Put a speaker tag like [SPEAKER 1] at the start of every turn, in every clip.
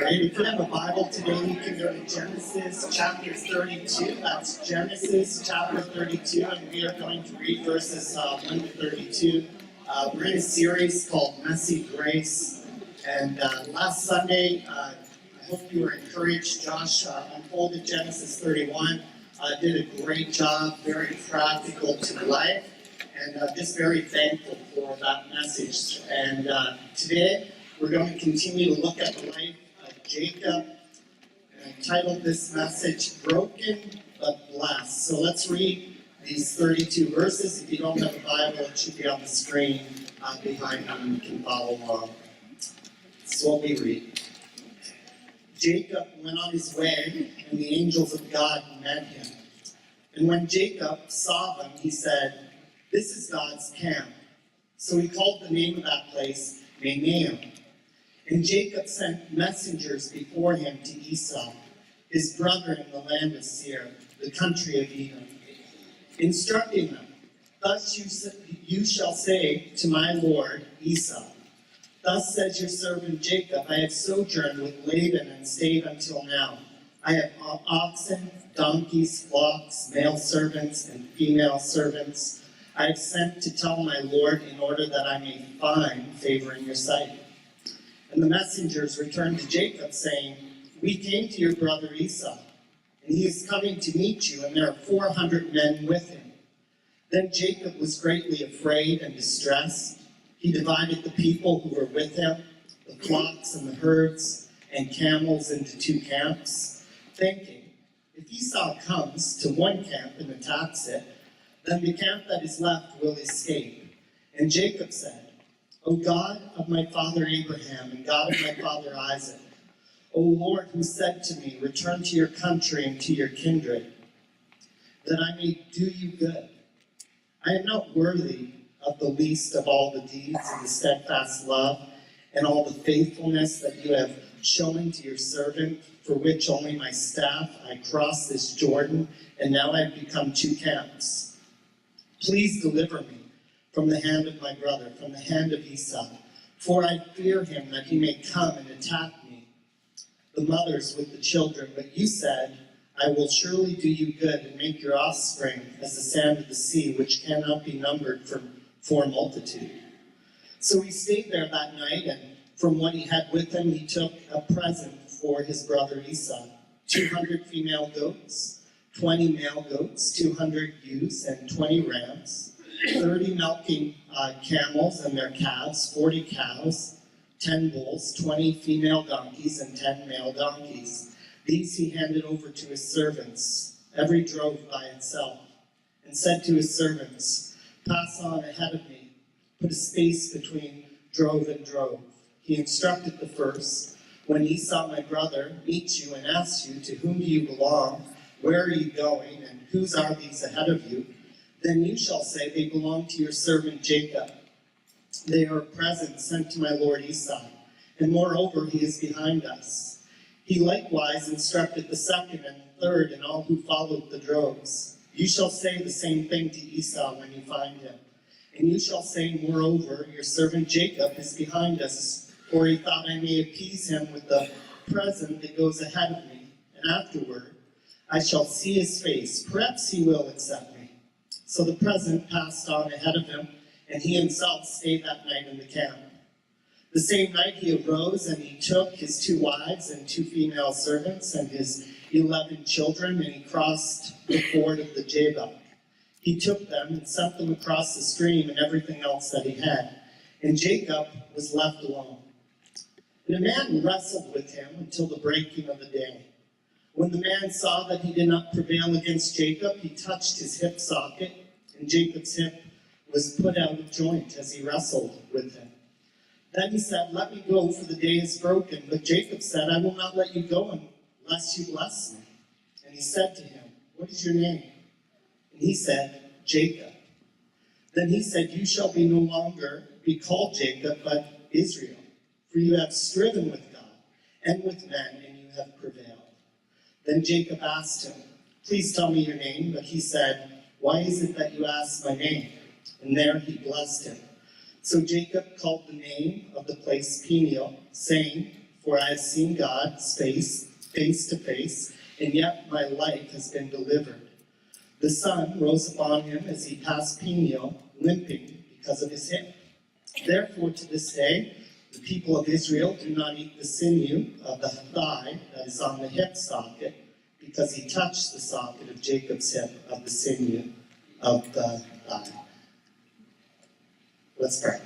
[SPEAKER 1] Great. If you have a Bible today, you can go to Genesis chapter 32. That's Genesis chapter 32, and we are going to read verses 1 to 32. We're in a series called Messy Grace. And last Sunday, I hope you were encouraged. Josh unfolded Genesis 31, did a great job, very practical to life, and just very thankful for that message. And today, we're going to continue to look at the life of Jacob. And I titled this message, Broken but Blessed. So let's read these 32 verses. If you don't have a Bible, it should be on the screen behind them. You can follow along. This is what we read. Jacob went on his way, and the angels of God met him. And when Jacob saw them, he said, "This is God's camp." So he called the name of that place Naham. And Jacob sent messengers before him to Esau, his brother in the land of Seir, the country of Edom, instructing them, "Thus you shall say to my lord Esau, Thus says your servant Jacob, I have sojourned with Laban and stayed until now. I have oxen, donkeys, flocks, male servants, and female servants. I have sent to tell my lord in order that I may find favor in your sight." And the messengers returned to Jacob, saying, "We came to your brother Esau, and he is coming to meet you, and there are 400 men with him." Then Jacob was greatly afraid and distressed. He divided the people who were with him, the flocks and the herds and camels, into two camps, thinking, if Esau comes to one camp and attacks it, then the camp that is left will escape. And Jacob said, "O God of my father Abraham and God of my father Isaac, O Lord, who said to me, Return to your country and to your kindred, that I may do you good. I am not worthy of the least of all the deeds and the steadfast love and all the faithfulness that you have shown to your servant, for which only my staff I crossed this Jordan, and now I have become two camps. Please deliver me from the hand of my brother, from the hand of Esau, for I fear him that he may come and attack me, the mothers with the children. But you said, I will surely do you good and make your offspring as the sand of the sea, which cannot be numbered for multitude." So he stayed there that night, and from what he had with him, he took a present for his brother Esau, 200 female goats, 20 male goats, 200 ewes, and 20 rams, 30 milking camels and their calves, 40 cows, 10 bulls, 20 female donkeys, and 10 male donkeys. These he handed over to his servants, every drove by itself, and said to his servants, "Pass on ahead of me, put a space between drove and drove." He instructed the first, "When Esau, my brother, meets you and asks you, 'To whom do you belong? Where are you going? And whose are these ahead of you?' Then you shall say, 'They belong to your servant Jacob. They are a present sent to my lord Esau, and moreover he is behind us.' He likewise instructed the second and the third and all who followed the droves. You shall say the same thing to Esau when you find him. And you shall say, moreover, your servant Jacob is behind us, for he thought I may appease him with the present that goes ahead of me, and afterward I shall see his face. Perhaps he will accept me." So the present passed on ahead of him, and he himself stayed that night in the camp. The same night he arose, and he took his 2 wives and 2 female servants and his 11 children, and he crossed the ford of the Jabbok. He took them and sent them across the stream and everything else that he had. And Jacob was left alone. And a man wrestled with him until the breaking of the day. When the man saw that he did not prevail against Jacob, he touched his hip socket, and Jacob's hip was put out of joint as he wrestled with him. Then he said, "Let me go, for the day is broken." But Jacob said, "I will not let you go unless you bless me." And he said to him, "What is your name?" And he said, "Jacob." Then he said, "You shall no longer be called Jacob, but Israel, for you have striven with God and with men, and you have prevailed." Then Jacob asked him, "Please tell me your name." But he said, "Why is it that you ask my name?" And there he blessed him. So Jacob called the name of the place Peniel, saying, For I have seen God face to face, and yet my life has been delivered. The sun rose upon him as he passed Peniel, limping because of his hip. Therefore, to this day, the people of Israel do not eat the sinew of the thigh that is on the hip socket, because he touched the socket of Jacob's hip of the sinew of the thigh. Let's pray.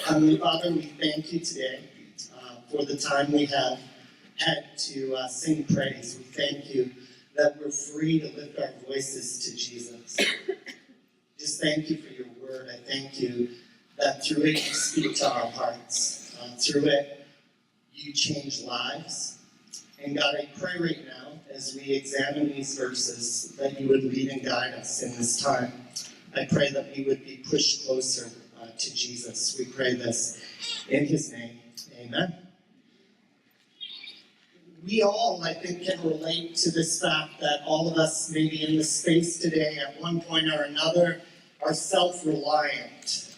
[SPEAKER 1] Heavenly Father, we thank you today for the time we have had to sing praise. We thank you that we're free to lift our voices to Jesus. Just thank you for your word. I thank you that through it you speak to our hearts. Through it you change lives. And God, I pray right now as we examine these verses that you would lead and guide us in this time. I pray that we would be pushed closer to Jesus. We pray this in his name. Amen. We all, I think, can relate to this fact that all of us, maybe in this space today, at one point or another, are self-reliant.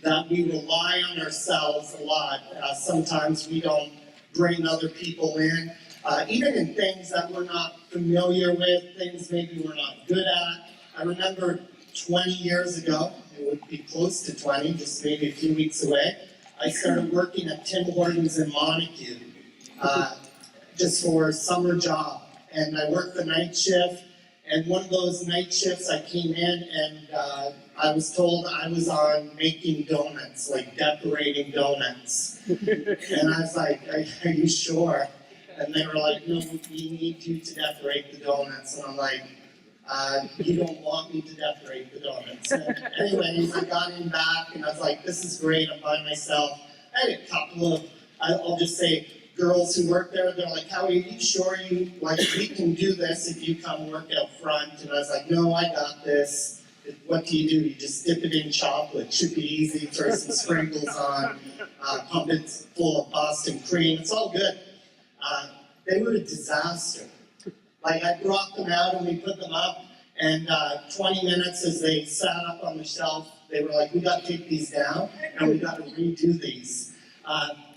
[SPEAKER 1] That we rely on ourselves a lot. Sometimes we don't bring other people in, even in things that we're not familiar with, things maybe we're not good at. I remember 20 years ago, it would be close to 20, just maybe a few weeks away, I started working at Tim Hortons in Montague. Just for a summer job, and I worked the night shift, and one of those night shifts I came in and I was told I was on making donuts, like decorating donuts. And I was like, are you sure? And they were like, no, we need you to decorate the donuts. And I'm like, you don't want me to decorate the donuts. And anyways, I got in back and I was like, this is great, I'm by myself. I had a couple of, I'll just say, girls who work there, they're like, how are you sure we can do this if you come work out front? And I was like, no, I got this. What do? You just dip it in chocolate. Should be easy. Throw some sprinkles on. Pump it full of Boston cream. It's all good. They were a disaster. Like, I brought them out and we put them up, and 20 minutes as they sat up on the shelf, they were like, we got to take these down and we got to redo these.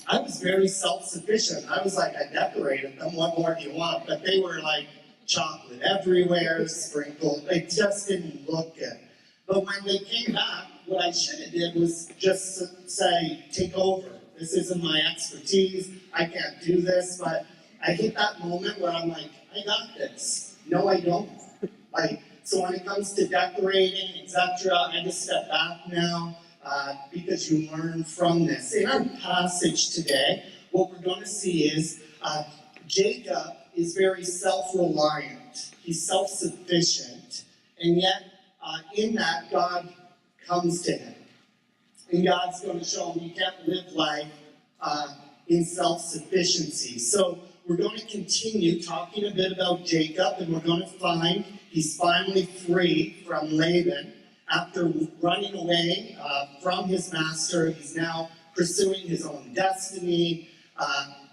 [SPEAKER 1] I was very self-sufficient. I was like, I decorated them, what more do you want? But they were like chocolate everywhere, sprinkled. It just didn't look good. But when they came back, what I should have did was just say, take over. This isn't my expertise. I can't do this. But I hit that moment where I'm like, I got this. No, I don't. So when it comes to decorating, etc., I just step back now. Because you learn from this. In our passage today, what we're going to see is Jacob is very self-reliant. He's self-sufficient. And yet, in that, God comes to him. And God's going to show him you can't live life in self-sufficiency. So we're going to continue talking a bit about Jacob, and we're going to find he's finally free from Laban. After running away from his master, he's now pursuing his own destiny.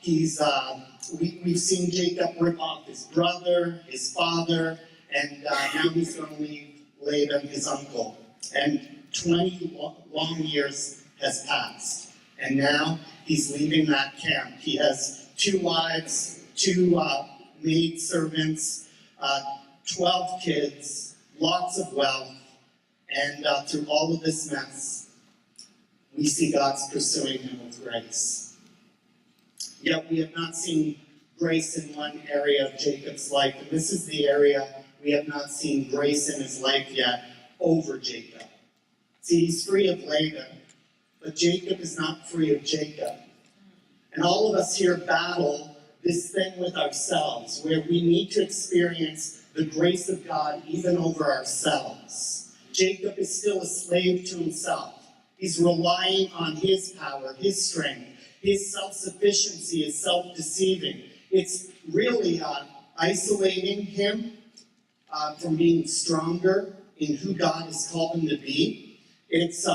[SPEAKER 1] We've seen Jacob rip off his brother, his father, and now he's going to leave Laban, his uncle. And 20 long years has passed, and now he's leaving that camp. He has 2 wives, 2 maid servants, 12 kids, lots of wealth. And through all of this mess, we see God's pursuing him with grace. Yet we have not seen grace in one area of Jacob's life, and this is the area we have not seen grace in his life yet over Jacob. See, he's free of Laban, but Jacob is not free of Jacob. And all of us here battle this thing with ourselves, where we need to experience the grace of God even over ourselves. Jacob is still a slave to himself. He's relying on his power, his strength. His self-sufficiency is self-deceiving. It's really isolating him from being stronger in who God has called him to be. It's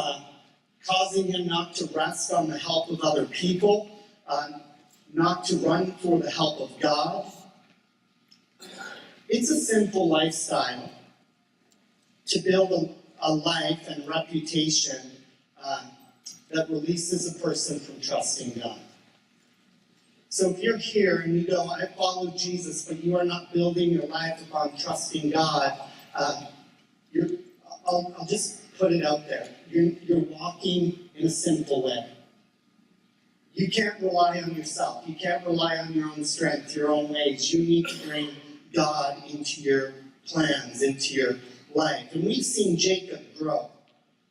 [SPEAKER 1] causing him not to rest on the help of other people, not to run for the help of God. It's a sinful lifestyle to build a life and reputation that releases a person from trusting God. So if you're here and you go, I follow Jesus, but you are not building your life upon trusting God, I'll just put it out there. You're walking in a sinful way. You can't rely on yourself. You can't rely on your own strength, your own ways. You need to bring God into your plans, into your life. And we've seen Jacob grow.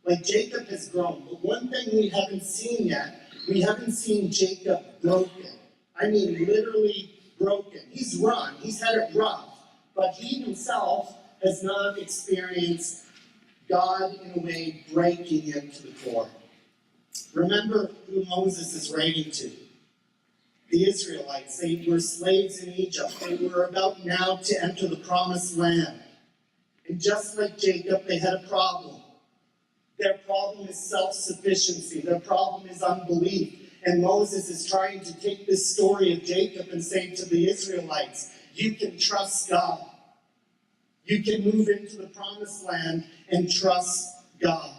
[SPEAKER 1] Like Jacob has grown. But one thing we haven't seen yet, we haven't seen Jacob broken. I mean, literally broken. He's run. He's had it rough. But he himself has not experienced God in a way breaking him to the core. Remember who Moses is writing to. The Israelites. They were slaves in Egypt. They were about now to enter the promised land. And just like Jacob, they had a problem. Their problem is self-sufficiency. Their problem is unbelief. And Moses is trying to take this story of Jacob and say to the Israelites, you can trust God. You can move into the promised land and trust God.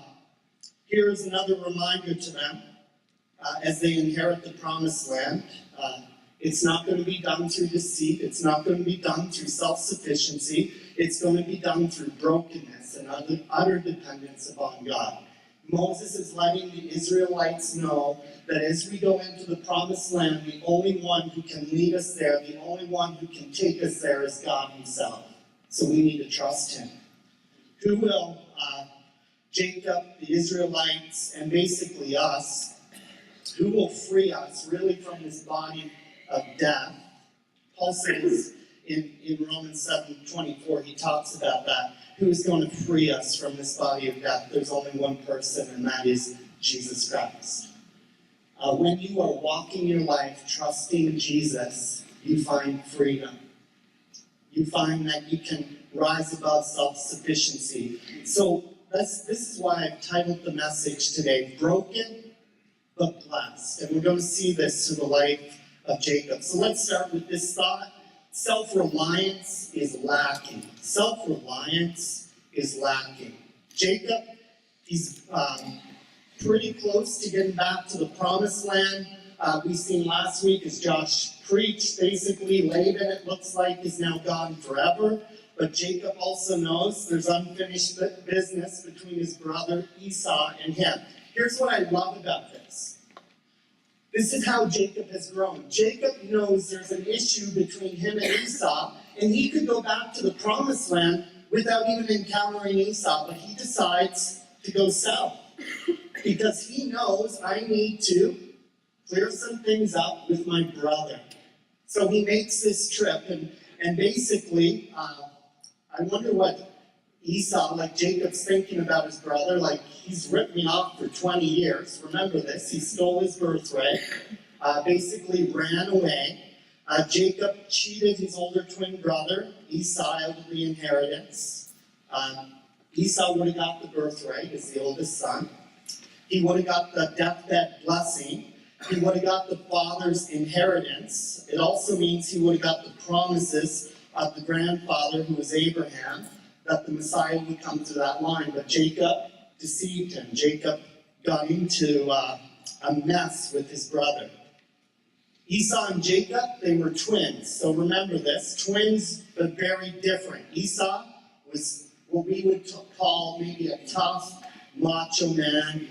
[SPEAKER 1] Here is another reminder to them as they inherit the promised land. It's not going to be done through deceit. It's not going to be done through self-sufficiency. It's going to be done through brokenness and utter dependence upon God. Moses is letting the Israelites know that as we go into the promised land, the only one who can lead us there, the only one who can take us there is God himself. So we need to trust him. Who will Jacob, the Israelites, and basically us, who will free us really from this body of death? Paul says in Romans 7:24, he talks about that. Who is going to free us from this body of death? There's only one person, and that is Jesus Christ. When you are walking your life trusting Jesus, you find freedom. You find that you can rise above self-sufficiency. So this is why I've titled the message today, Broken but Blessed. And we're going to see this through the life of Jacob. So let's start with this thought. Self-reliance is lacking. Self-reliance is lacking. Jacob, he's pretty close to getting back to the promised land. We seen last week as Josh preached, basically Laban, it looks like, is now gone forever. But Jacob also knows there's unfinished business between his brother Esau and him. Here's what I love about this. This is how Jacob has grown. Jacob knows there's an issue between him and Esau, and he could go back to the promised land without even encountering Esau, but he decides to go south because he knows I need to clear some things up with my brother. So he makes this trip, and basically, I wonder what Esau, like Jacob's thinking about his brother, like he's ripped me off for 20 years. Remember this, he stole his birthright, basically ran away. Jacob cheated his older twin brother, Esau, out of the inheritance. Esau would have got the birthright as the oldest son. He would have got the deathbed blessing. He would have got the father's inheritance. It also means he would have got the promises of the grandfather, who was Abraham, that the Messiah would come through that line. But Jacob deceived him. Jacob got into a mess with his brother. Esau and Jacob, they were twins. So remember this, twins, but very different. Esau was what we would call maybe a tough, macho man.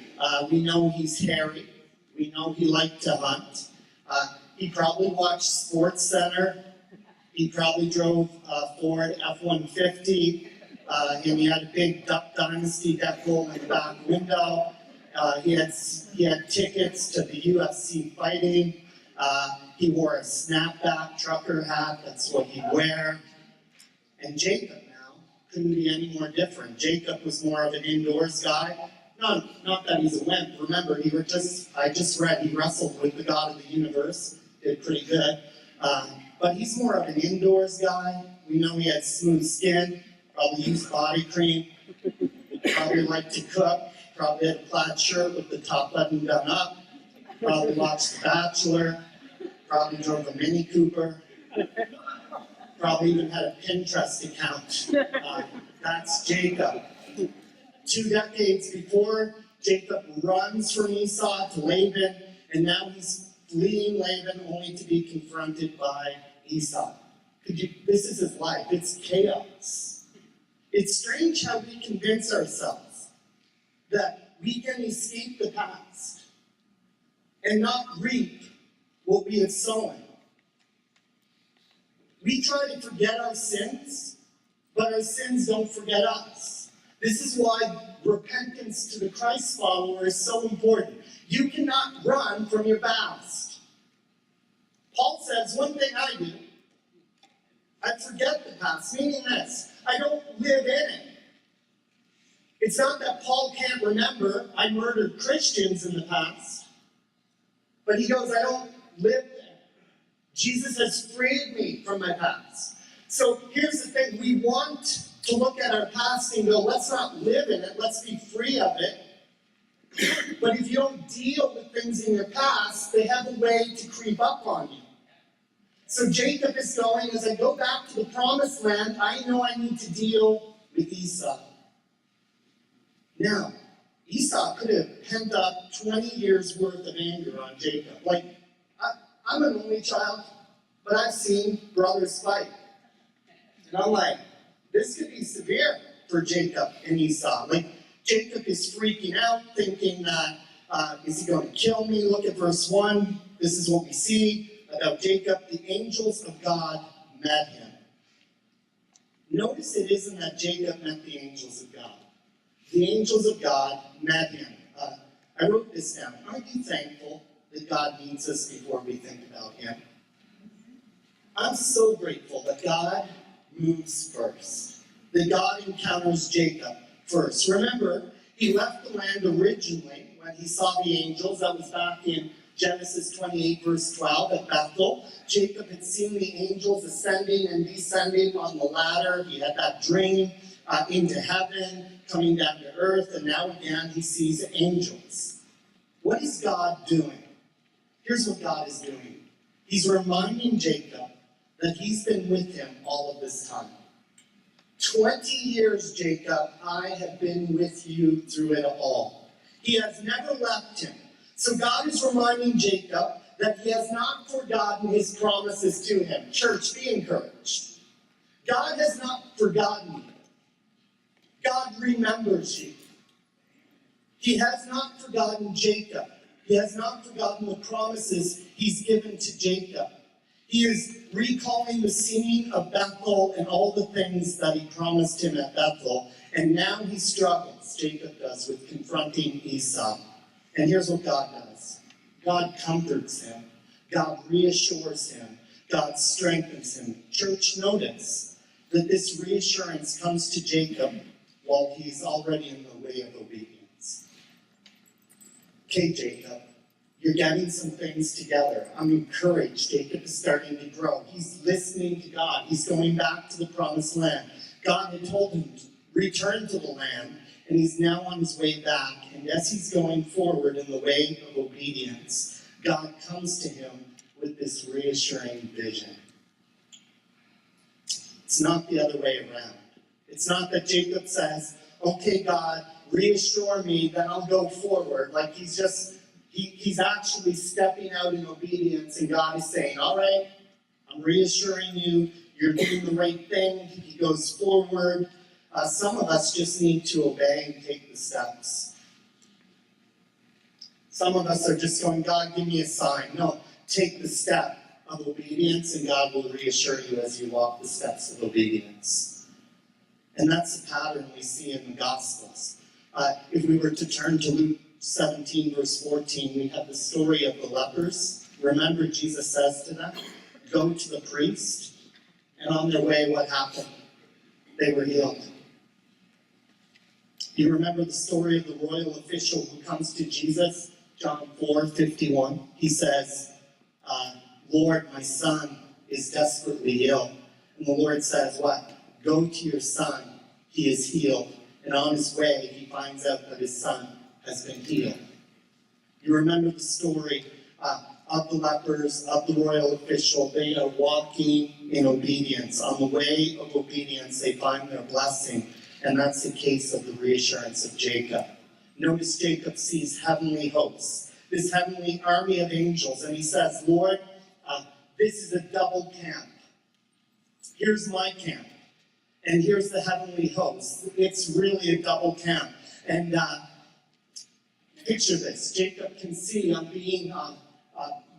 [SPEAKER 1] We know he's hairy. We know he liked to hunt. He probably watched Sports Center. He probably drove a Ford F-150. And he had a big Duck Dynasty decal in the back window. He had tickets to the UFC fighting. He wore a snapback trucker hat. That's what he'd wear. And Jacob now couldn't be any more different. Jacob was more of an indoors guy. Not that he's a wimp. Remember, I just read he wrestled with the God of the universe. Did pretty good. But he's more of an indoors guy. We know he had smooth skin. Probably used body cream. Probably liked to cook. Probably had a plaid shirt with the top button done up. Probably watched The Bachelor. Probably drove a Mini Cooper. Probably even had a Pinterest account. That's Jacob. 2 decades before, Jacob runs from Esau to Laban, and now he's fleeing Laban only to be confronted by Esau. This is his life. It's chaos. It's strange how we convince ourselves that we can escape the past and not reap what we have sown. We try to forget our sins, but our sins don't forget us. This is why repentance to the Christ follower is so important. You cannot run from your past. Paul says, one thing I do, I forget the past, meaning this, I don't live in it. It's not that Paul can't remember I murdered Christians in the past, but he goes, I don't live there. Jesus has freed me from my past. So here's the thing, we want to look at our past and go, let's not live in it, let's be free of it. But if you don't deal with things in your past, they have a way to creep up on you. So Jacob is going, as I go back to the promised land, I know I need to deal with Esau. Now, Esau could have pent up 20 years worth of anger on Jacob. Like, I'm an only child, but I've seen brothers fight. And I'm like, this could be severe for Jacob and Esau. Like, Jacob is freaking out, thinking that, is he going to kill me? Look at verse 1. This is what we see about Jacob. The angels of God met him. Notice it isn't that Jacob met the angels of God. The angels of God met him. I wrote this down. Aren't you thankful that God meets us before we think about him? I'm so grateful that God moves first. That God encounters Jacob first. Remember, he left the land originally when he saw the angels. That was back in Genesis 28, verse 12 at Bethel. Jacob had seen the angels ascending and descending on the ladder. He had that dream into heaven, coming down to earth, and now again he sees angels. What is God doing? Here's what God is doing. He's reminding Jacob that he's been with him all of this time. 20 years, Jacob, I have been with you through it all. He has never left him. So God is reminding Jacob that he has not forgotten his promises to him. Church, be encouraged. God has not forgotten you. God remembers you. He has not forgotten Jacob. He has not forgotten the promises he's given to Jacob. He is recalling the scene of Bethel and all the things that he promised him at Bethel. And now he struggles, Jacob does, with confronting Esau. And here's what God does. God comforts him. God reassures him. God strengthens him. Church, notice that this reassurance comes to Jacob while he's already in the way of obedience. Okay, Jacob, you're getting some things together. I'm encouraged. Jacob is starting to grow. He's listening to God. He's going back to the promised land. God had told him to return to the land, and he's now on his way back. And as he's going forward in the way of obedience, God comes to him with this reassuring vision. It's not the other way around. It's not that Jacob says, okay, God, reassure me, then I'll go forward. Like he's actually stepping out in obedience, and God is saying, all right, I'm reassuring you, you're doing the right thing. He goes forward. Some of us just need to obey and take the steps. Some of us are just going, God, give me a sign. No, take the step of obedience, and God will reassure you as you walk the steps of obedience. And that's the pattern we see in the Gospels. If we were to turn to Luke 17, verse 14, we have the story of the lepers. Remember, Jesus says to them, go to the priest. And on their way, what happened? They were healed. You remember the story of the royal official who comes to Jesus? John 4:51. He says, Lord, my son is desperately ill. And the Lord says, what? Go to your son. He is healed. And on his way, he finds out that his son has been healed. You remember the story of the lepers, of the royal official. They are walking in obedience. On the way of obedience, they find their blessing. And that's the case of the reassurance of Jacob. Notice Jacob sees heavenly hosts. this heavenly army of angels, and he says, Lord, this is a double camp. Here's my camp, and here's the heavenly host. It's really a double camp. And picture this. Jacob can see being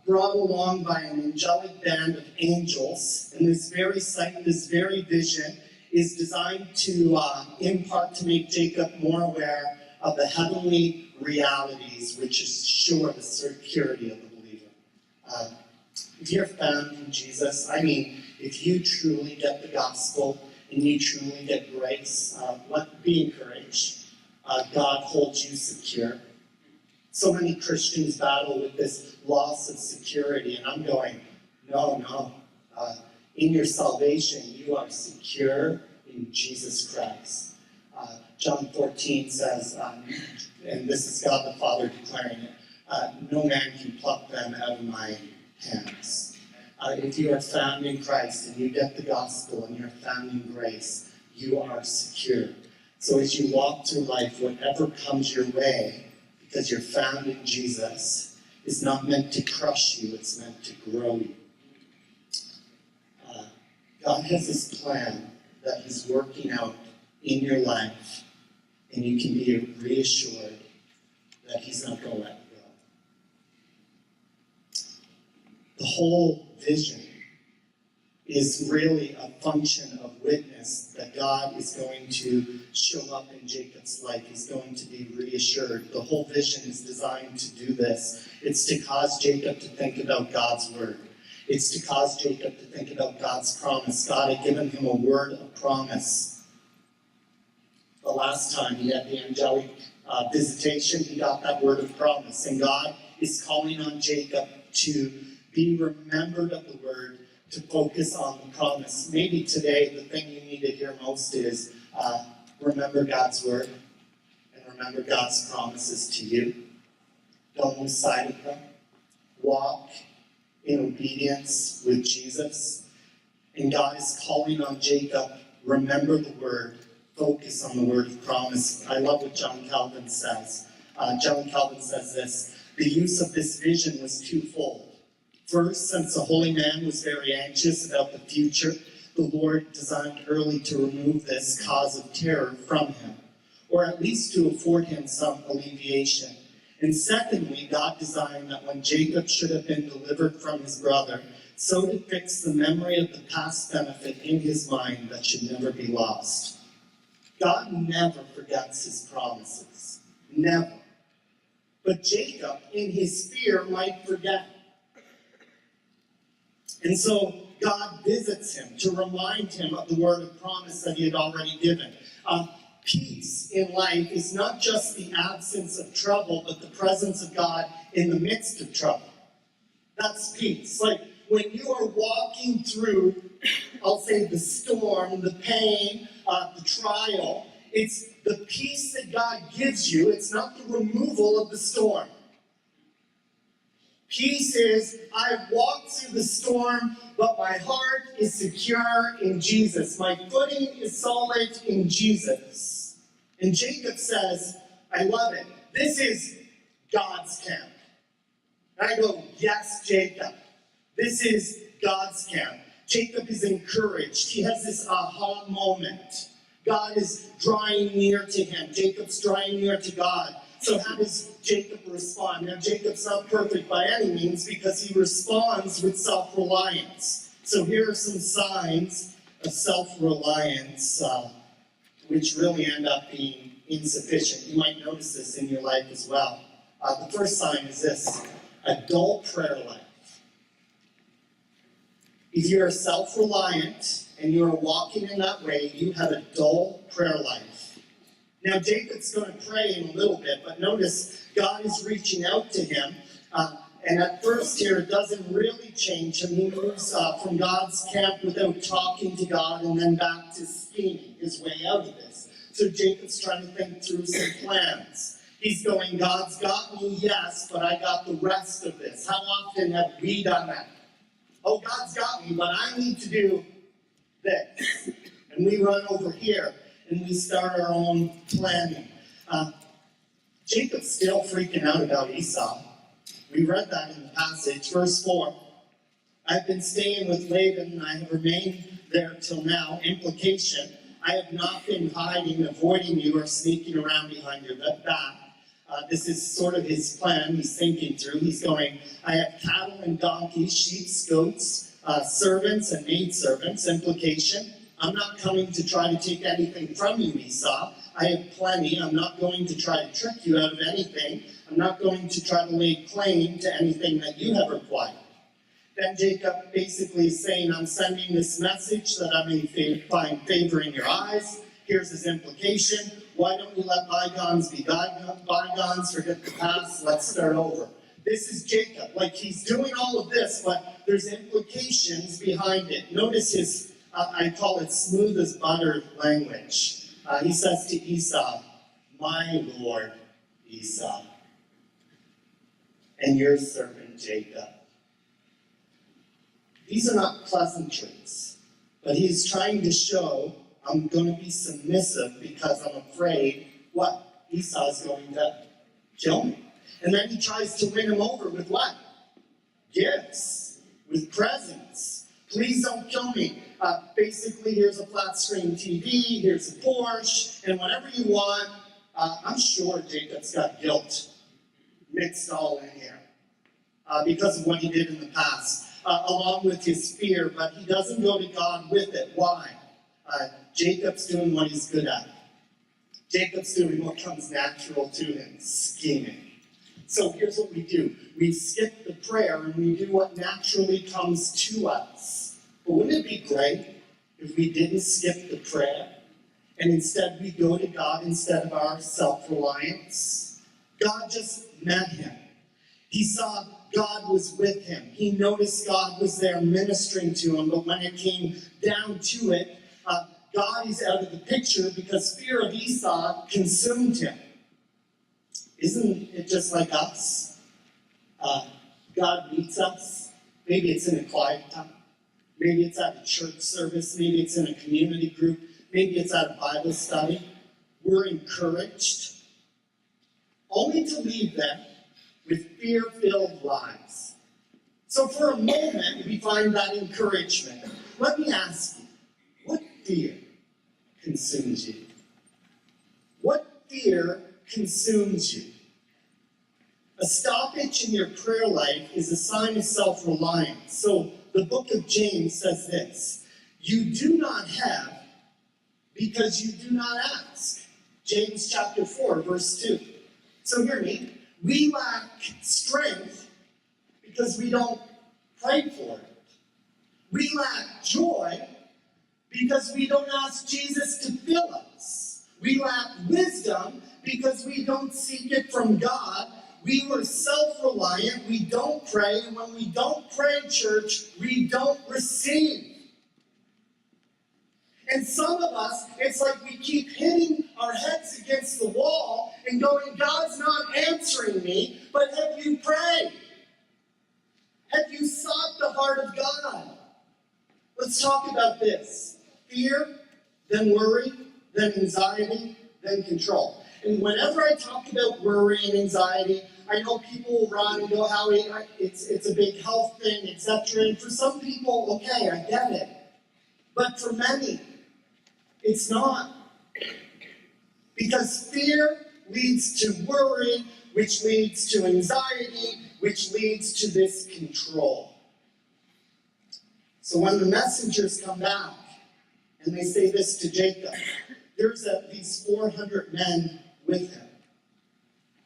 [SPEAKER 1] brought along by an angelic band of angels, and this very sight, this very vision, is designed to impart, to make Jacob more aware of the heavenly realities, which assure the security of the believer. If you're found in Jesus, if you truly get the gospel and you truly get grace, be encouraged. God holds you secure. So many Christians battle with this loss of security, and I'm going, no. In your salvation, you are secure in Jesus Christ. John 14 says, and this is God the Father declaring it, no man can pluck them out of my hands. If you are found in Christ and you get the gospel and you're found in grace, you are secure. So as you walk through life, whatever comes your way, because you're found in Jesus, is not meant to crush you, it's meant to grow you. God has this plan that he's working out in your life, and you can be reassured that he's not going to let you go. The whole vision is really a function of witness that God is going to show up in Jacob's life. He's going to be reassured. The whole vision is designed to do this. It's to cause Jacob to think about God's word. It's to cause Jacob to think about God's promise. God had given him a word of promise. The last time he had the angelic visitation, he got that word of promise. And God is calling on Jacob to be remembered of the word, to focus on the promise. Maybe today the thing you need to hear most is remember God's word and remember God's promises to you. Don't lose sight of them. Walk in obedience with Jesus. And God is calling on Jacob, remember the word, focus on the word of promise. I love what John Calvin says. John Calvin says this: the use of this vision was twofold. First, since the holy man was very anxious about the future, the Lord designed early to remove this cause of terror from him, or at least to afford him some alleviation. And secondly, God designed that when Jacob should have been delivered from his brother, so to fix the memory of the past benefit in his mind that should never be lost. God never forgets his promises. Never. But Jacob, in his fear, might forget. And so God visits him to remind him of the word of promise that he had already given. Peace in life is not just the absence of trouble, but the presence of God in the midst of trouble. That's peace. Like when you are walking through, I'll say, the storm, the pain, the trial, it's the peace that God gives you. It's not the removal of the storm. Peace is, I've walked through the storm, but my heart is secure in Jesus. My footing is solid in Jesus. And Jacob says, I love it. This is God's camp. And I go, yes, Jacob. This is God's camp. Jacob is encouraged. He has this aha moment. God is drawing near to him. Jacob's drawing near to God. So how does Jacob respond? Now, Jacob's not perfect by any means because he responds with self-reliance. So here are some signs of self-reliance, which really end up being insufficient. You might notice this in your life as well. The first sign is this: a dull prayer life. If you're self-reliant and you're walking in that way, you have a dull prayer life. Now, Jacob's going to pray in a little bit, but notice God is reaching out to him. And at first here, it doesn't really change him. He moves from God's camp without talking to God and then back to scheming his way out of this. So Jacob's trying to think through some plans. He's going, God's got me, yes, but I got the rest of this. How often have we done that? Oh, God's got me, but I need to do this. And we run over here. And we start our own planning. Jacob's still freaking out about Esau. We read that in the passage. Verse 4. I've been staying with Laban, and I have remained there till now. Implication, I have not been hiding, avoiding you, or sneaking around behind your back. This is sort of his plan he's thinking through. He's going, I have cattle and donkeys, sheep, goats, servants and maidservants. Implication, I'm not coming to try to take anything from you, Esau. I have plenty. I'm not going to try to trick you out of anything. I'm not going to try to lay claim to anything that you have required. Then Jacob basically is saying, I'm sending this message that I may find favor in your eyes. Here's his implication. Why don't you let bygones be bygones, forget the past, let's start over. This is Jacob. Like, he's doing all of this, but there's implications behind it. Notice his, I call it smooth as butter language. He says to Esau, my lord Esau, and your servant Jacob. These are not pleasantries, but he's trying to show I'm going to be submissive because I'm afraid, what? Esau's going to kill me. And then he tries to win him over with what? Gifts, with presents. Please don't kill me. Basically, here's a flat screen TV, here's a Porsche, and whatever you want. I'm sure Jacob's got guilt mixed all in here because of what he did in the past, along with his fear, but he doesn't go to God with it. Why? Jacob's doing what he's good at. Jacob's doing what comes natural to him, scheming. So here's what we do. We skip the prayer and we do what naturally comes to us. But wouldn't it be great if we didn't skip the prayer and instead we go to God instead of our self-reliance? God just met him. He saw God was with him. He noticed God was there ministering to him, but when it came down to it, God is out of the picture because fear of Esau consumed him. Isn't it just like us? God meets us. Maybe it's in a quiet time. Maybe it's at a church service. Maybe it's in a community group. Maybe it's at a Bible study. We're encouraged, only to leave them with fear-filled lives. So for a moment, we find that encouragement. Let me ask you, what fear consumes you? What fear consumes you? A stoppage in your prayer life is a sign of self-reliance. So the book of James says this, you do not have because you do not ask. James chapter 4, verse 2. So hear me. We lack strength because we don't pray for it. We lack joy because we don't ask Jesus to fill us. We lack wisdom because we don't seek it from God. We were self-reliant. We don't pray. And when we don't pray, church, we don't receive. And some of us, it's like we keep hitting our heads against the wall and going, God's not answering me, but have you prayed? Have you sought the heart of God? Let's talk about this. Fear, then worry, then anxiety, then control. And whenever I talk about worry and anxiety, I know people will run and go, Howie, it's a big health thing, etc. And for some people, okay, I get it. But for many, it's not. Because fear leads to worry, which leads to anxiety, which leads to this control. So when the messengers come back and they say this to Jacob, there's at least 400 men with him.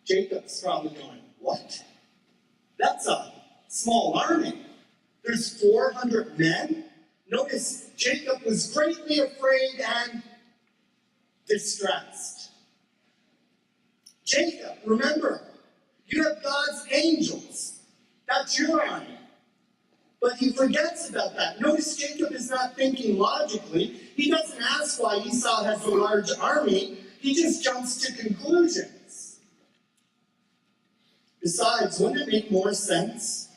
[SPEAKER 1] Jacob's probably going, what? That's a small army. There's 400 men? Notice Jacob was greatly afraid and distressed. Jacob, remember, you have God's angels. That's your army. But he forgets about that. Notice Jacob is not thinking logically. He doesn't ask why Esau has a large army. He just jumps to conclusions. Besides, wouldn't it make more sense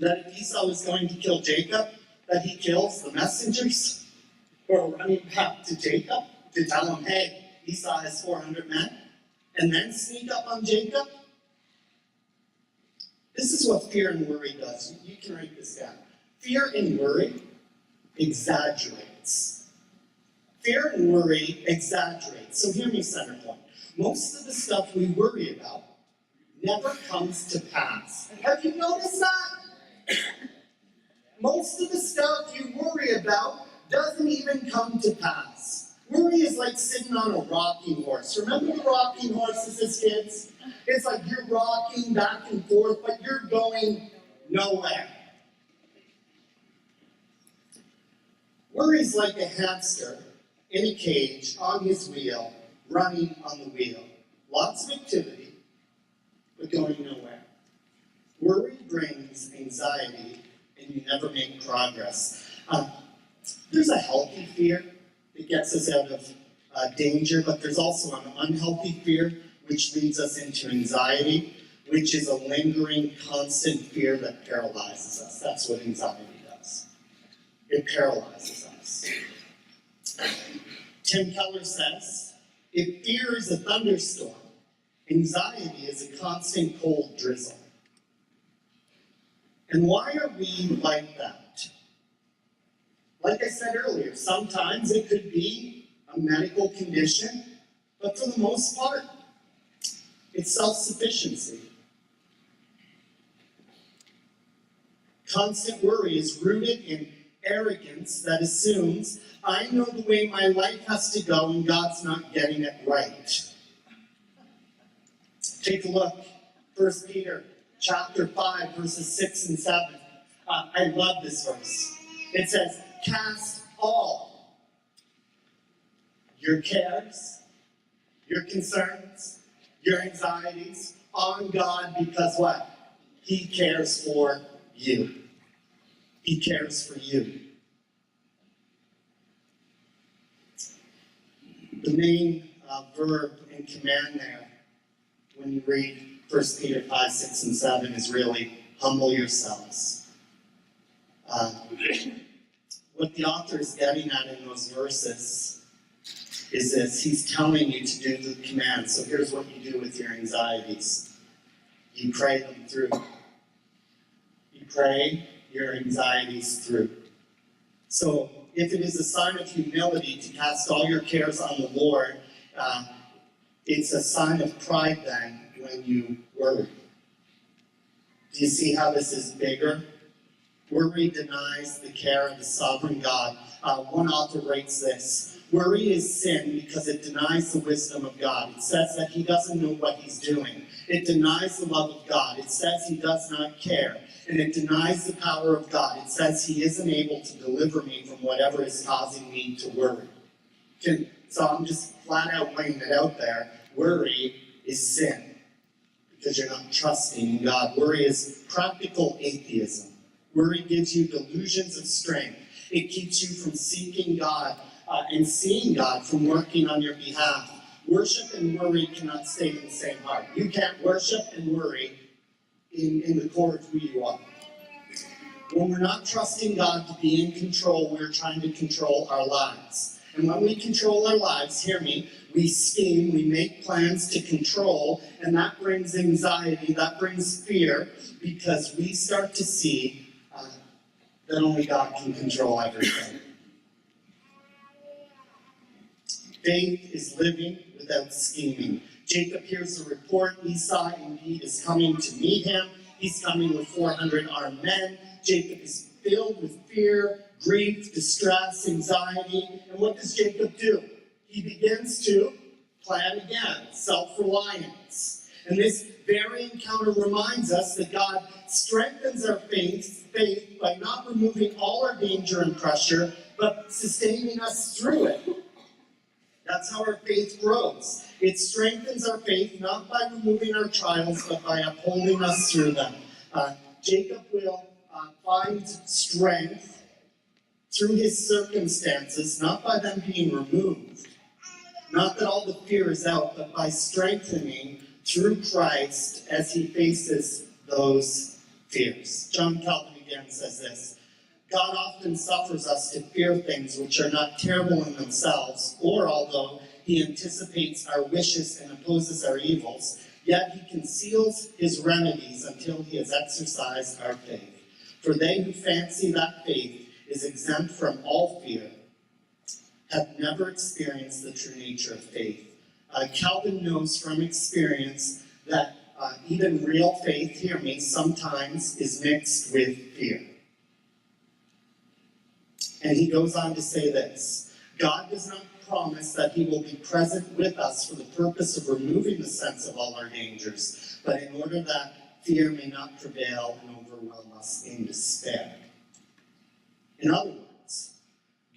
[SPEAKER 1] that if Esau was going to kill Jacob, that he kills the messengers who are running back to Jacob to tell him, hey, Esau has 400 men, and then sneak up on Jacob? This is what fear and worry does. You can write this down. Fear and worry exaggerates. Fear and worry exaggerates. So hear me, center point. Most of the stuff we worry about never comes to pass. Have you noticed that? Most of the stuff you worry about doesn't even come to pass. Worry is like sitting on a rocking horse. Remember the rocking horses as kids? It's like you're rocking back and forth, but you're going nowhere. Worry is like a hamster in a cage on his wheel, running on the wheel. Lots of activity, but going nowhere. Worry brings anxiety, and you never make progress. There's a healthy fear that gets us out of danger, but there's also an unhealthy fear which leads us into anxiety, which is a lingering, constant fear that paralyzes us. That's what anxiety does. It paralyzes us. Tim Keller says, if fear is a thunderstorm, anxiety is a constant cold drizzle. And why are we like that? Like I said earlier, sometimes it could be a medical condition, but for the most part, it's self-sufficiency. Constant worry is rooted in arrogance that assumes I know the way my life has to go and God's not getting it right. Take a look, 1 Peter chapter 5, verses 6 and 7. I love this verse. It says, cast all your cares, your concerns, your anxieties on God because what? He cares for you. He cares for you. The main verb and command there, when you read 1 Peter 5, 6, and 7, is really humble yourselves. What the author is getting at in those verses is this. He's telling you to do the command. So here's what you do with your anxieties. You pray them through. You pray your anxieties through. So if it is a sign of humility to cast all your cares on the Lord, it's a sign of pride then when you worry. Do you see how this is bigger? Worry denies the care of the sovereign God. One author writes this, worry is sin because it denies the wisdom of God. It says that he doesn't know what he's doing. It denies the love of God. It says he does not care. And it denies the power of God. It says he isn't able to deliver me from whatever is causing me to worry. So I'm just flat out laying it out there. Worry is sin because you're not trusting in God. Worry is practical atheism. Worry gives you delusions of strength. It keeps you from seeking God and seeing God from working on your behalf. Worship and worry cannot stay in the same heart. You can't worship and worry in the core of who you are. When we're not trusting God to be in control, we're trying to control our lives. And when we control our lives, hear me, we scheme, we make plans to control, and that brings anxiety, that brings fear, because we start to see that only God can control everything. Faith is living without scheming. Jacob hears the report. Esau indeed is coming to meet him. He's coming with 400 armed men. Jacob is filled with fear, grief, distress, anxiety. And what does Jacob do? He begins to plan again, self-reliance. And this very encounter reminds us that God strengthens our faith by not removing all our danger and pressure, but sustaining us through it. That's how our faith grows. It strengthens our faith not by removing our trials, but by upholding us through them. Jacob will find strength through his circumstances, not by them being removed. Not that all the fear is out, but by strengthening through Christ as he faces those fears. John Calvin again says this, God often suffers us to fear things which are not terrible in themselves, or although he anticipates our wishes and opposes our evils, Yet he conceals his remedies until he has exercised our faith. For they who fancy that faith is exempt from all fear have never experienced the true nature of faith. Calvin knows from experience that even real faith, hear me, sometimes is mixed with fear. And he goes on to say this: God does not promise that he will be present with us for the purpose of removing the sense of all our dangers, but in order that fear may not prevail and overwhelm us in despair. In other words,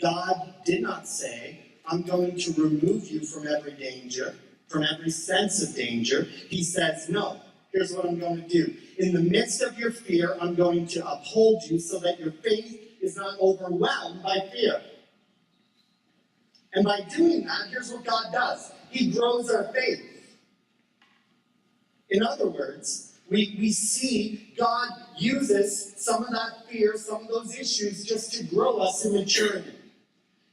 [SPEAKER 1] God did not say, I'm going to remove you from every danger, from every sense of danger. He says, no, here's what I'm going to do. In the midst of your fear, I'm going to uphold you so that your faith is not overwhelmed by fear. And by doing that, here's what God does. He grows our faith. In other words, we see God uses some of that fear, some of those issues, just to grow us in maturity.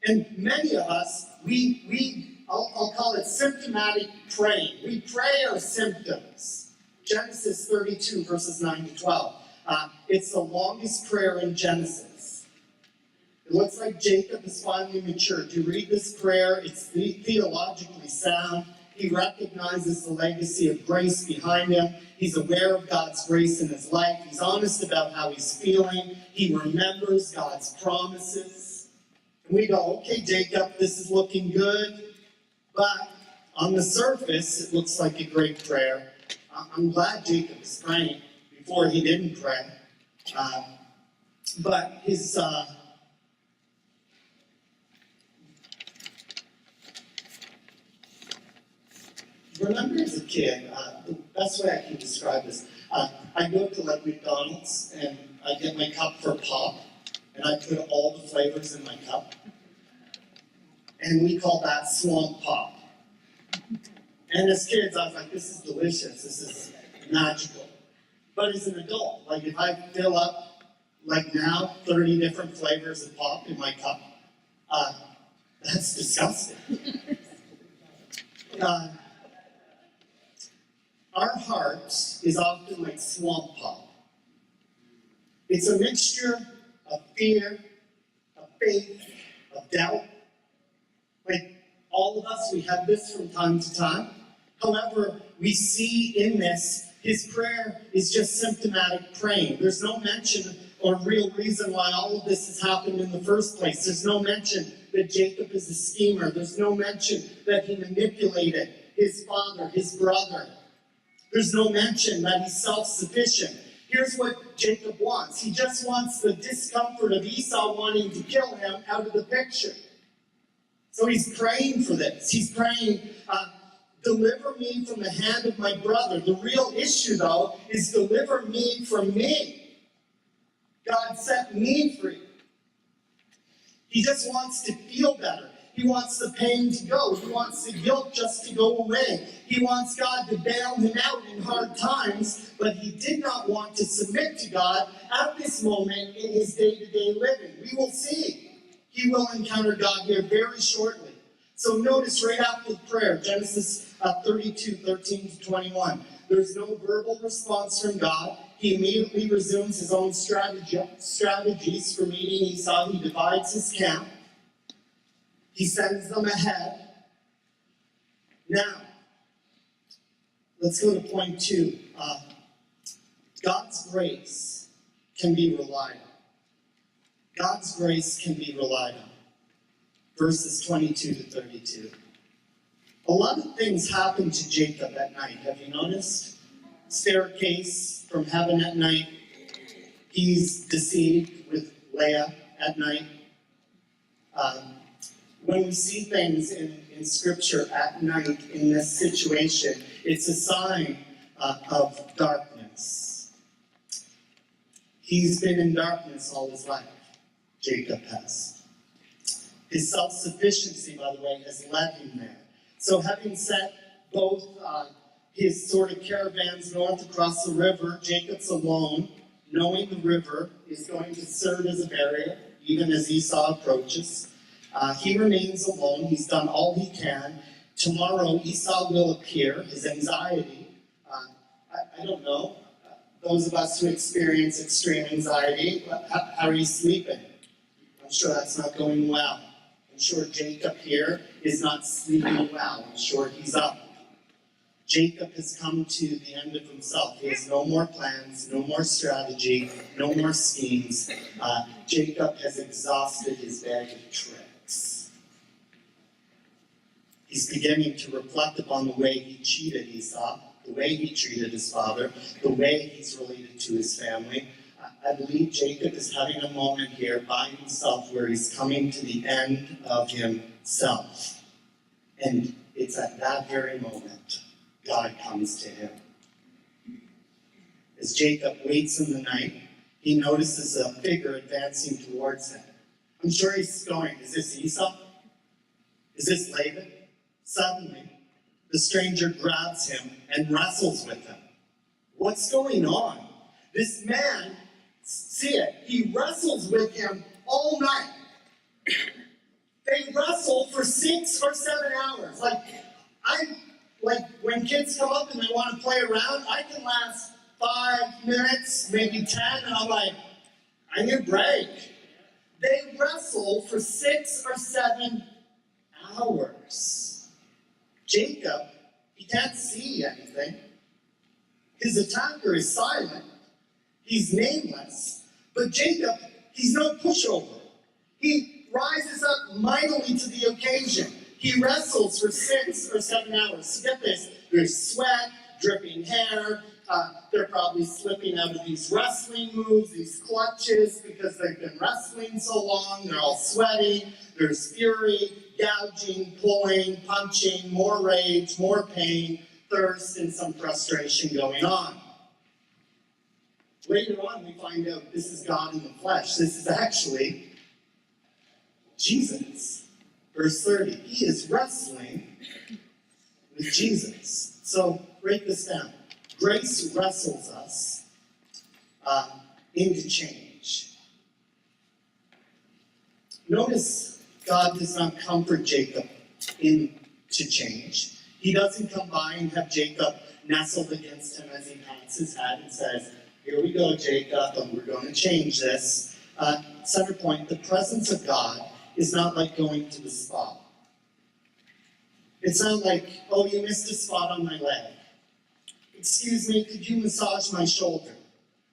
[SPEAKER 1] And many of us, I'll call it symptomatic praying. We pray our symptoms. Genesis 32, verses 9 to 12. It's the longest prayer in Genesis. It looks like Jacob is finally matured. You read this prayer, it's theologically sound. He recognizes the legacy of grace behind him. He's aware of God's grace in his life. He's honest about how he's feeling. He remembers God's promises. And we go, okay, Jacob, this is looking good. But on the surface, it looks like a great prayer. I'm glad Jacob is praying before he didn't pray. But his... Remember as a kid, the best way I can describe this, I go to like McDonald's and I get my cup for pop and I put all the flavors in my cup. And we call that swamp pop. And as kids, I was like, this is delicious, this is magical. But as an adult, like if I fill up, like now, 30 different flavors of pop in my cup, that's disgusting. Our heart is often like swamp pop. It's a mixture of fear, of faith, of doubt. Like all of us, we have this from time to time. However, we see in this, his prayer is just symptomatic praying. There's no mention or real reason why all of this has happened in the first place. There's no mention that Jacob is a schemer. There's no mention that he manipulated his father, his brother. There's no mention that he's self-sufficient. Here's what Jacob wants. He just wants the discomfort of Esau wanting to kill him out of the picture. So he's praying for this. He's praying, deliver me from the hand of my brother. The real issue, though, is deliver me from me. God set me free. He just wants to feel better. He wants the pain to go. He wants the guilt just to go away. He wants God to bail him out in hard times, but he did not want to submit to God at this moment in his day-to-day living. We will see. He will encounter God here very shortly. So notice right after the prayer, Genesis 32, 13 to 21. There's no verbal response from God. He immediately resumes his own strategies for meeting Esau. He divides his camp. He sends them ahead. Now, let's go to point 2. God's grace can be relied on. God's grace can be relied on. Verses 22 to 32. A lot of things happen to Jacob at night. Have you noticed? Staircase from heaven at night. He's deceived with Leah at night. When we see things in Scripture at night in this situation, it's a sign of darkness. He's been in darkness all his life, Jacob has. His self-sufficiency, by the way, has led him there. So having set both his sort of caravans north across the river, Jacob's alone, knowing the river is going to serve as a barrier, even as Esau approaches. He remains alone. He's done all he can. Tomorrow, Esau will appear. His anxiety I don't know. Those of us who experience extreme anxiety, how are you sleeping? I'm sure that's not going well. I'm sure Jacob here is not sleeping well. I'm sure he's up. Jacob has come to the end of himself. He has no more plans, no more strategy, no more schemes. Jacob has exhausted his bag of tricks. He's beginning to reflect upon the way he cheated Esau, the way he treated his father, the way he's related to his family. I believe Jacob is having a moment here by himself where he's coming to the end of himself. And it's at that very moment God comes to him. As Jacob waits in the night, he notices a figure advancing towards him. I'm sure he's going, is this Esau? Is this Laban? Suddenly, the stranger grabs him and wrestles with him. What's going on? This man, see it, he wrestles with him all night. They wrestle for 6 or 7 hours. Like when kids come up and they want to play around, I can last 5 minutes, maybe 10, and I'm like, I need a break. They wrestle for 6 or 7 hours. Jacob, he can't see anything. His attacker is silent. He's nameless. But Jacob, he's no pushover. He rises up mightily to the occasion. He wrestles for 6 or 7 hours. So get this, there's sweat, dripping hair. They're probably slipping out of these wrestling moves, these clutches, because they've been wrestling so long. They're all sweaty. There's fury, gouging, pulling, punching, more rage, more pain, thirst, and some frustration going on. Later on, we find out this is God in the flesh. This is actually Jesus. Verse 30, he is wrestling with Jesus. So break this down. Grace wrestles us into change. Notice God does not comfort Jacob into change. He doesn't come by and have Jacob nestled against him as he pats his head and says, here we go, Jacob, and we're going to change this. Center point, the presence of God is not like going to the spa. It's not like, oh, you missed a spot on my leg. Excuse me, could you massage my shoulder?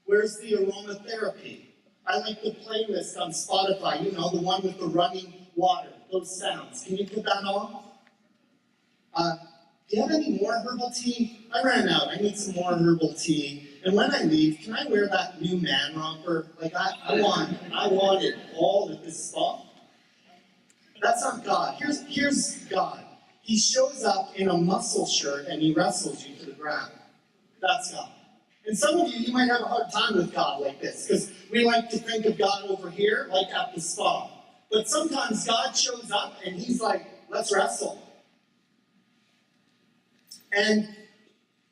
[SPEAKER 1] Where's the aromatherapy? I like the playlist on Spotify, you know, the one with the running water, those sounds. Can you put that on? Do you have any more herbal tea? I ran out. I need some more herbal tea. And when I leave, can I wear that new man romper? Like, I want it all at this spa. That's not God. Here's God. He shows up in a muscle shirt and he wrestles you to the ground. That's God. And some of you might have a hard time with God like this, because we like to think of God over here, like at the spa. But sometimes God shows up and he's like, let's wrestle. And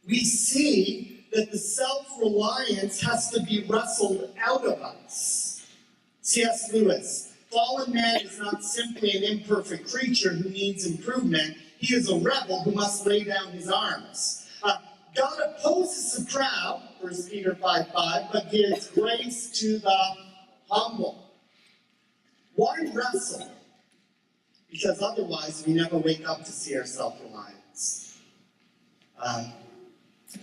[SPEAKER 1] we see that the self-reliance has to be wrestled out of us. C.S. Lewis, fallen man is not simply an imperfect creature who needs improvement. He is a rebel who must lay down his arms. God opposes the proud, 1 Peter 5:5, but gives grace to the humble. Why wrestle? Because otherwise we never wake up to see our self-reliance.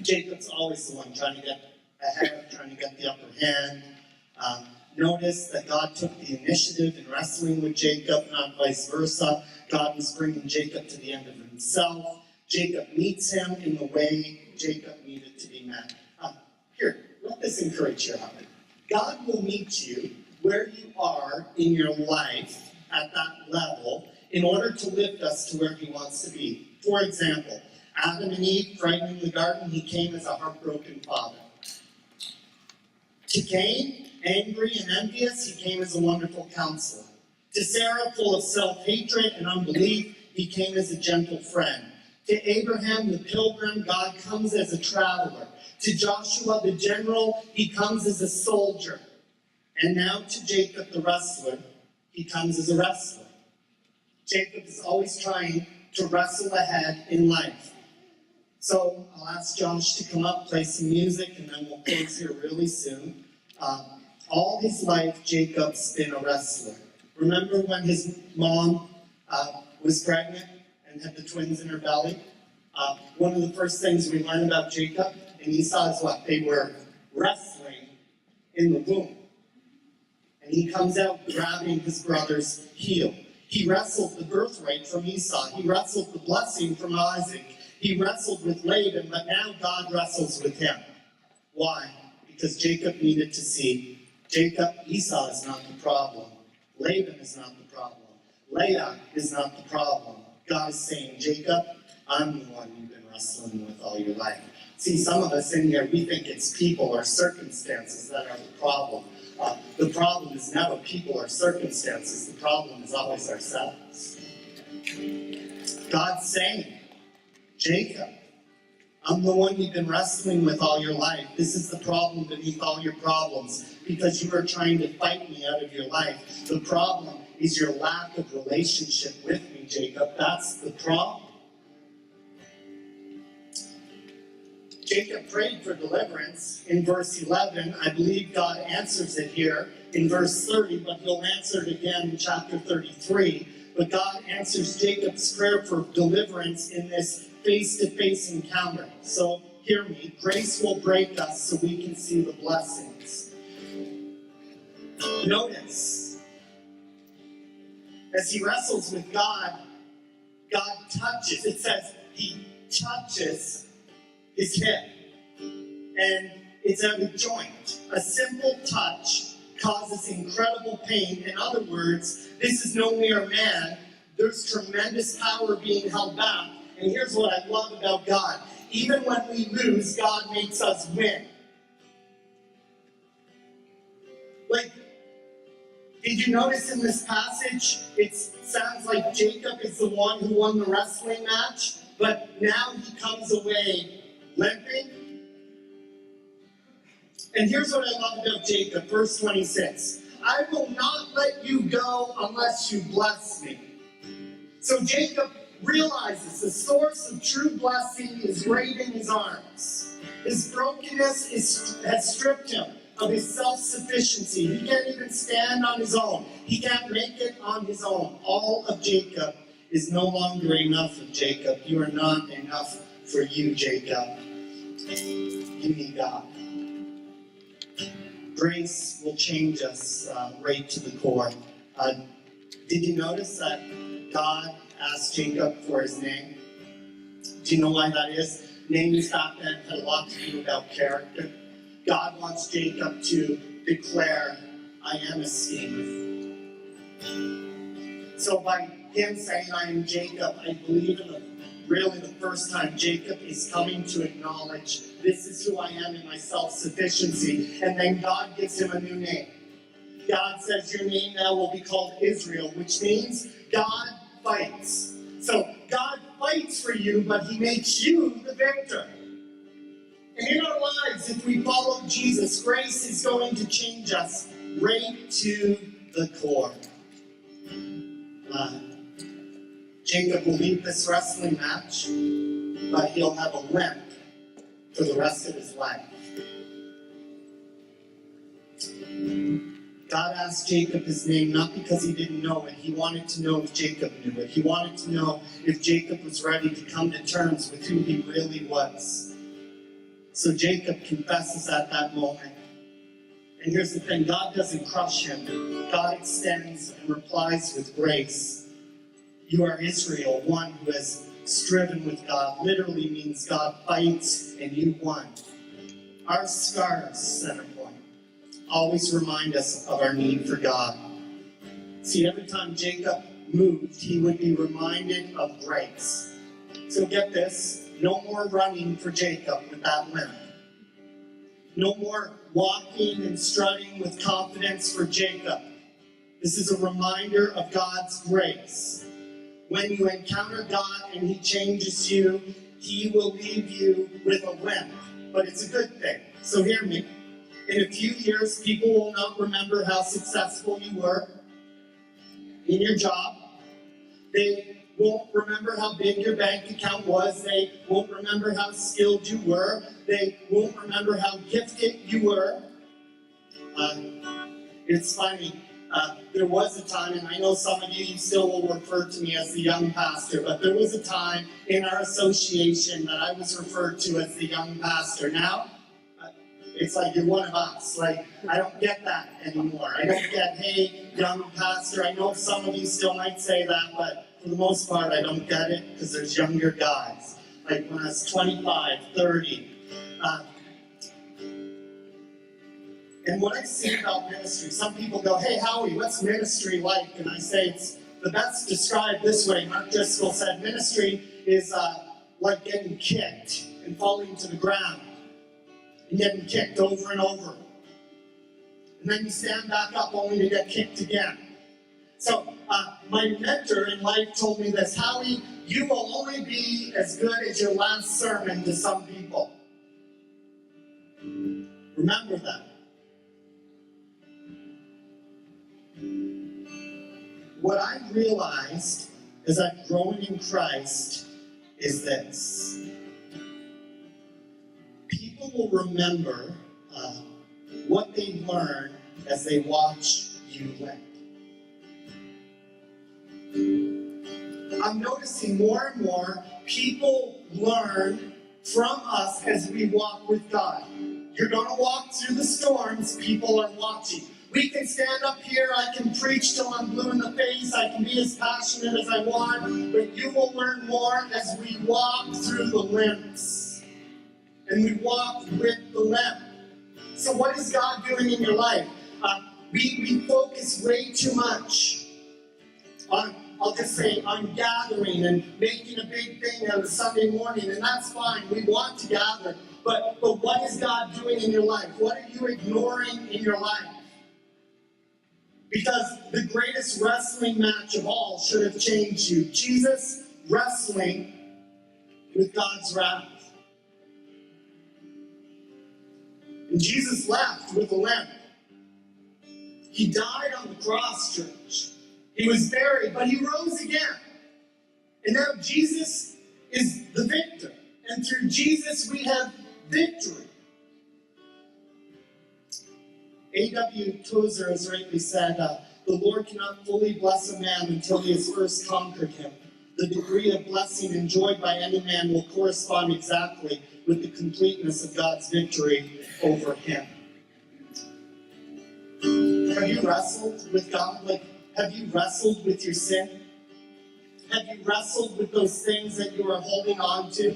[SPEAKER 1] Jacob's always the one trying to get ahead, trying to get the upper hand. Notice that God took the initiative in wrestling with Jacob, not vice versa. God was bringing Jacob to the end of himself. Jacob meets him in the way Jacob needed to be met. Here, let this encourage your heart. God will meet you where you are in your life at that level in order to lift us to where he wants to be. For example, Adam and Eve frightened in the garden, he came as a heartbroken father. To Cain, angry and envious, he came as a wonderful counselor. To Sarah, full of self-hatred and unbelief, he came as a gentle friend. To Abraham, the pilgrim, God comes as a traveler. To Joshua, the general, he comes as a soldier. And now to Jacob, the wrestler, he comes as a wrestler. Jacob is always trying to wrestle ahead in life. So I'll ask Josh to come up, play some music, and then we'll close here really soon. All his life, Jacob's been a wrestler. Remember when his mom was pregnant and had the twins in her belly? One of the first things we learn about Jacob and Esau is what? They were wrestling in the womb. And he comes out grabbing his brother's heel. He wrestled the birthright from Esau. He wrestled the blessing from Isaac. He wrestled with Laban, but now God wrestles with him. Why? Because Jacob needed to see Esau is not the problem. Laban is not the problem. Leah is not the problem. God is saying, Jacob, I'm the one you've been wrestling with all your life. See, some of us in here, we think it's people or circumstances that are the problem. The problem is never people or circumstances. The problem is always ourselves. God's saying, Jacob, I'm the one you've been wrestling with all your life. This is the problem beneath all your problems because you are trying to fight me out of your life. The problem is your lack of relationship with me, Jacob. That's the problem. Jacob prayed for deliverance in verse 11. I believe God answers it here in verse 30, but he'll answer it again in chapter 33. But God answers Jacob's prayer for deliverance in this face-to-face encounter. So hear me, grace will break us so we can see the blessings. Notice, as he wrestles with God, God touches. It says he touches his hip. And it's out of joint. A simple touch causes incredible pain. In other words, this is no mere man. There's tremendous power being held back. And here's what I love about God. Even when we lose, God makes us win. Like, did you notice in this passage, it sounds like Jacob is the one who won the wrestling match, but now he comes away limping? And here's what I love about Jacob, verse 26. I will not let you go unless you bless me. So Jacob realizes the source of true blessing is right in his arms. His brokenness has stripped him of his self-sufficiency. He can't even stand on his own. He can't make it on his own. All of Jacob is no longer enough of Jacob. You are not enough for you, Jacob. You need God. Grace will change us right to the core. Did you notice that God asked Jacob for his name? Do you know why that is? Names back then had a lot to do about character. God wants Jacob to declare, I am esteemed. So by him saying, I am Jacob, I believe really the first time Jacob is coming to acknowledge, this is who I am in my self-sufficiency. And then God gives him a new name. God says, your name now will be called Israel, which means God fights. So God fights for you, but he makes you the victor. And in our lives, if we follow Jesus, grace is going to change us right to the core. Jacob will leave this wrestling match, but he'll have a limp for the rest of his life. God asked Jacob his name not because he didn't know it. He wanted to know if Jacob knew it. He wanted to know if Jacob was ready to come to terms with who he really was. So Jacob confesses at that moment. And here's the thing, God doesn't crush him. God extends and replies with grace. You are Israel, one who has striven with God. Literally means God fights and you won. Our scars, center point, always remind us of our need for God. See, every time Jacob moved, he would be reminded of grace. So get this, no more running for Jacob with that limp. No more walking and strutting with confidence for Jacob. This is a reminder of God's grace. When you encounter God and he changes you, he will leave you with a limp. But it's a good thing. So hear me. In a few years, people will not remember how successful you were in your job. They won't remember how big your bank account was. They won't remember how skilled you were. They won't remember how gifted you were. It's funny. There was a time, and I know some of you still will refer to me as the young pastor, but there was a time in our association that I was referred to as the young pastor. Now, it's like you're one of us. Like, I don't get that anymore. I don't get, hey, young pastor. I know some of you still might say that, but for the most part, I don't get it because there's younger guys. Like when I was 25, 30. And what I see about ministry, some people go, hey, Howie, what's ministry like? And I say it's the best described this way. Mark Driscoll said ministry is like getting kicked and falling to the ground. And getting kicked over and over. And then you stand back up only to get kicked again. So my mentor in life told me this, Howie, you will only be as good as your last sermon to some people. Remember that. What I realized as I've grown in Christ is this. People will remember what they learn as they watch you live. I'm noticing more and more people learn from us as we walk with God. You're going to walk through the storms, people are watching. We can stand up here, I can preach till I'm blue in the face, I can be as passionate as I want, but you will learn more as we walk through the limps. And we walk with the limp. So what is God doing in your life? We focus way too much on, I'll just say, on gathering and making a big thing out of Sunday morning, and that's fine. We want to gather. But what is God doing in your life? What are you ignoring in your life? Because the greatest wrestling match of all should have changed you. Jesus wrestling with God's wrath. And Jesus left with a limp. He died on the cross, church. He was buried, but he rose again. And now Jesus is the victor. And through Jesus we have victory. A.W. Tozer has rightly said, the Lord cannot fully bless a man until he has first conquered him. The degree of blessing enjoyed by any man will correspond exactly with the completeness of God's victory over him. Have you wrestled with God? Like, have you wrestled with your sin? Have you wrestled with those things that you are holding on to?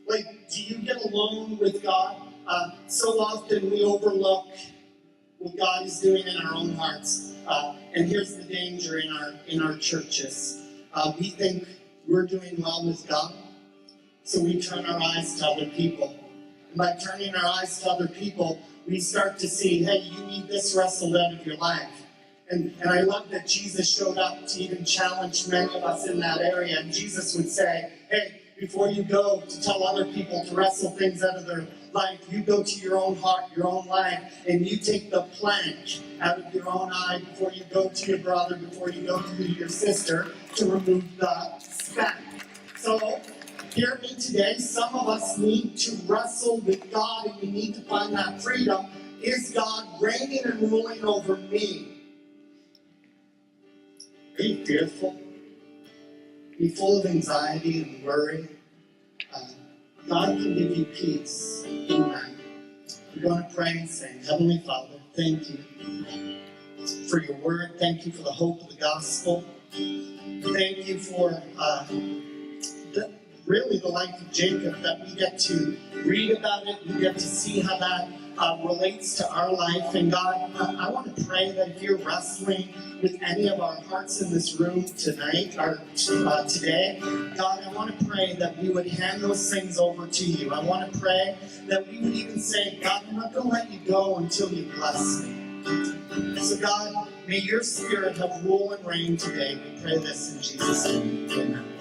[SPEAKER 1] Like, do you get alone with God? So often we overlook what God is doing in our own hearts. And here's the danger in our churches. We think we're doing well with God, so we turn our eyes to other people. And by turning our eyes to other people, we start to see, hey, you need this wrestled out of your life. And I love that Jesus showed up to even challenge many of us in that area. And Jesus would say, hey, before you go to tell other people to wrestle things out of their life, you go to your own heart, your own life, and you take the plank out of your own eye before you go to your brother, before you go to your sister, to remove the speck. So, hear me today, some of us need to wrestle with God, and we need to find that freedom. Is God reigning and ruling over me? Are you fearful? Are you full of anxiety and worry? God can give you peace. Amen. We're going to pray and say, Heavenly Father, thank you for your word. Thank you for the hope of the gospel. Thank you for really the life of Jacob, that we get to read about it, we get to see how that relates to our life. And God, I want to pray that if you're wrestling with any of our hearts in this room tonight, or today, God, I want to pray that we would hand those things over to you. I want to pray that we would even say, God, I'm not going to let you go until you bless me. So God, may your spirit have rule and reign today. We pray this in Jesus' name. Amen.